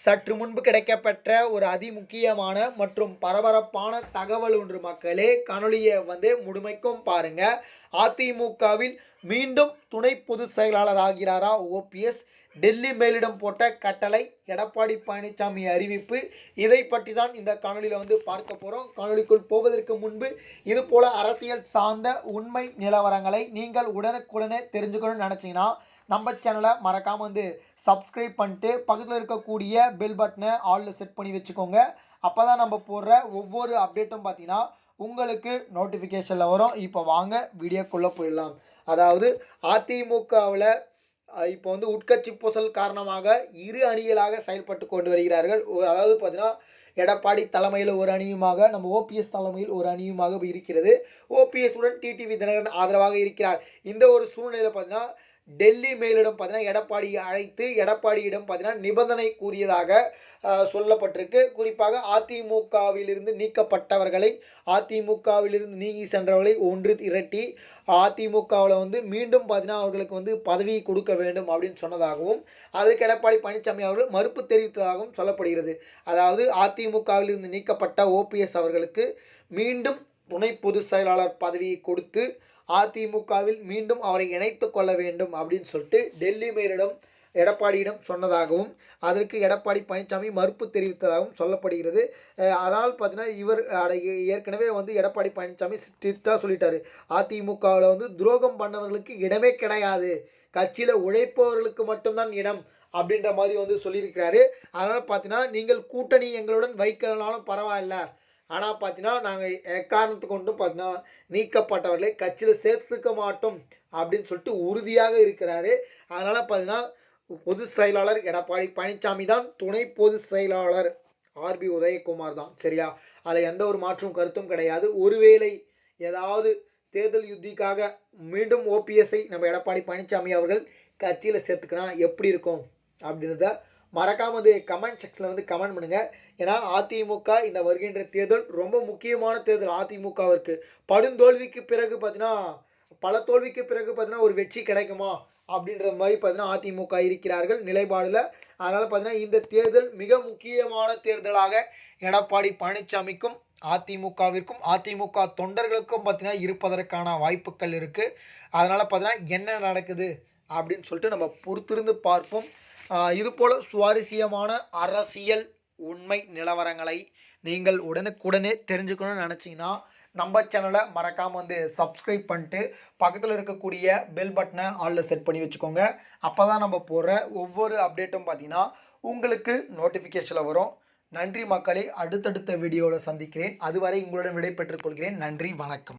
சற்று முன்பு கிடைக்கப்பெற்ற ஒரு அதிமுக்கியமான மற்றும் பரபரப்பான தகவல் ஒன்று மக்களே. காணொலியை முழுமைக்கும் பாருங்க. அதிமுகவில் மீண்டும் துணை பொதுச் செயலாளர் ஆகிறாரா ஓபிஎஸ்? டெல்லி மேலிடம் போட்ட கட்டளை, எடப்பாடி பழனிசாமி அறிவிப்பு, இதை பற்றி தான் இந்த காணொலியில் பார்க்க போகிறோம். காணொலிக்குள் போவதற்கு முன்பு இது போல அரசியல் சார்ந்த உண்மை நிலவரங்களை நீங்கள் உடனுக்குடனே தெரிஞ்சுக்கணும்னு நினச்சிங்கன்னா நம்ம சேனலை மறக்காமல் சப்ஸ்கிரைப் பண்ணிட்டு பக்கத்தில் இருக்கக்கூடிய பெல் பட்டனை ஆலில் செட் பண்ணி வச்சுக்கோங்க. அப்போ தான் நம்ம போடுற ஒவ்வொரு அப்டேட்டும் பார்த்தீங்கன்னா உங்களுக்கு நோட்டிஃபிகேஷனில் வரும். இப்போ வாங்க வீடியோக்குள்ளே போயிடலாம். அதாவது அதிமுகவில் இப்போ உட்கட்சி பூசல் காரணமாக இரு அணிகளாக செயல்பட்டு கொண்டு வருகிறார்கள். அதாவது பார்த்தீங்கன்னா எடப்பாடி தலைமையில் ஒரு அணியுமாக, நம்ம ஓபிஎஸ் தலைமையில் ஒரு அணியுமாக இருக்கிறது. ஓபிஎஸ் உடன் டிடிவி தினகரன் ஆதரவாக இருக்கிறார். இந்த ஒரு சூழ்நிலையில் பார்த்தீங்கன்னா டெல்லி மேலிடம் பார்த்தீங்கன்னா எடப்பாடியை அழைத்து எடப்பாடியிடம் பார்த்தீங்கன்னா நிபந்தனை கூறியதாக சொல்லப்பட்டிருக்கு. குறிப்பாக அதிமுகவிலிருந்து நீக்கப்பட்டவர்களை, அதிமுகவிலிருந்து நீங்கி சென்றவர்களை ஒன்று திரட்டி அதிமுகவில் மீண்டும் பார்த்தீங்கன்னா அவர்களுக்கு பதவி கொடுக்க வேண்டும் அப்படின்னு சொன்னதாகவும், அதற்கு எடப்பாடி பழனிசாமி அவர்கள் மறுப்பு தெரிவித்ததாகவும் சொல்லப்படுகிறது. அதாவது அதிமுகவிலிருந்து நீக்கப்பட்ட ஓபிஎஸ் அவர்களுக்கு மீண்டும் துணை பொதுச் செயலாளர் பதவியை கொடுத்து அதிமுகவில் மீண்டும் அவரை இணைத்து கொள்ள வேண்டும் அப்படின்னு சொல்லிட்டு டெல்லி மேலிடம் எடப்பாடியிடம் சொன்னதாகவும், அதற்கு எடப்பாடி பழனிசாமி மறுப்பு தெரிவித்ததாகவும் சொல்லப்படுகிறது. அதனால் பார்த்தீங்கன்னா இவர் ஏற்கனவே எடப்பாடி பழனிசாமி ஸ்ட்ரிக்டாக சொல்லிட்டாரு, அதிமுகவில் துரோகம் பண்ணவர்களுக்கு இடமே கிடையாது, கட்சியில் உழைப்பவர்களுக்கு மட்டும்தான் இடம் அப்படின்ற மாதிரி சொல்லியிருக்கிறாரு. அதனால் பார்த்தீங்கன்னா நீங்கள் கூட்டணி எங்களுடன் வைக்கலனாலும் பரவாயில்ல, ஆனால் பார்த்தீங்கன்னா நாங்கள் எக்காரணத்து கொண்டும் பார்த்தீங்கன்னா நீக்கப்பட்டவர்களை கட்சியில் சேர்த்துக்க மாட்டோம் அப்படின்னு சொல்லிட்டு உறுதியாக இருக்கிறாரு. அதனால் பார்த்தீங்கன்னா பொதுச் செயலாளர் எடப்பாடி பழனிசாமி தான், துணை பொதுச் செயலாளர் ஆர்பி உதயகுமார் தான். சரியா? அதில் எந்த ஒரு மாற்றும் கருத்தும் கிடையாது. ஒருவேளை ஏதாவது தேர்தல் யுத்திக்காக மீண்டும் ஓபிஎஸ்ஐ நம்ம எடப்பாடி பழனிசாமி அவர்கள் கட்சியில் சேர்த்துக்கினா எப்படி இருக்கும் அப்படின்றத மறக்காமல் கமெண்ட் செக்ஷனில் கமெண்ட் பண்ணுங்கள். ஏன்னா அதிமுக இந்த வருகின்ற தேர்தல் ரொம்ப முக்கியமான தேர்தல். அதிமுகவிற்கு படுந்தோல்விக்கு பிறகு பார்த்தீங்கன்னா, பல தோல்விக்கு பிறகு பார்த்தீங்கன்னா ஒரு வெற்றி கிடைக்குமா அப்படின்ற மாதிரி பார்த்தீங்கன்னா அதிமுக இருக்கிறார்கள் நிலைப்பாடில். அதனால் பார்த்தீங்கன்னா இந்த தேர்தல் மிக முக்கியமான தேர்தலாக எடப்பாடி பழனிசாமிக்கும் அதிமுகவிற்கும் அதிமுக தொண்டர்களுக்கும் பார்த்தீங்கன்னா இருப்பதற்கான வாய்ப்புகள் இருக்குது. அதனால் பார்த்தீங்கன்னா என்ன நடக்குது அப்படின்னு சொல்லிட்டு நம்ம பொறுத்திருந்து பார்ப்போம். இதுபோல் சுவாரஸ்யமான அரசியல் உண்மை நிலவரங்களை நீங்கள் உடனுக்குடனே தெரிஞ்சுக்கணும்னு நினச்சிங்கன்னா நம்ம சேனலை மறக்காமல் சப்ஸ்கிரைப் பண்ணிட்டு பக்கத்தில் இருக்கக்கூடிய பெல் பட்டனை ஆலில் செட் பண்ணி வச்சுக்கோங்க. அப்போ தான் நம்ம போடுற ஒவ்வொரு அப்டேட்டும் பார்த்தீங்கன்னா உங்களுக்கு நோட்டிஃபிகேஷனில் வரும். நன்றி மக்களே. அடுத்தடுத்த வீடியோவில் சந்திக்கிறேன். அதுவரை உங்களுடன் விடை பெற்றுக் கொள்கிறேன். நன்றி, வணக்கம்.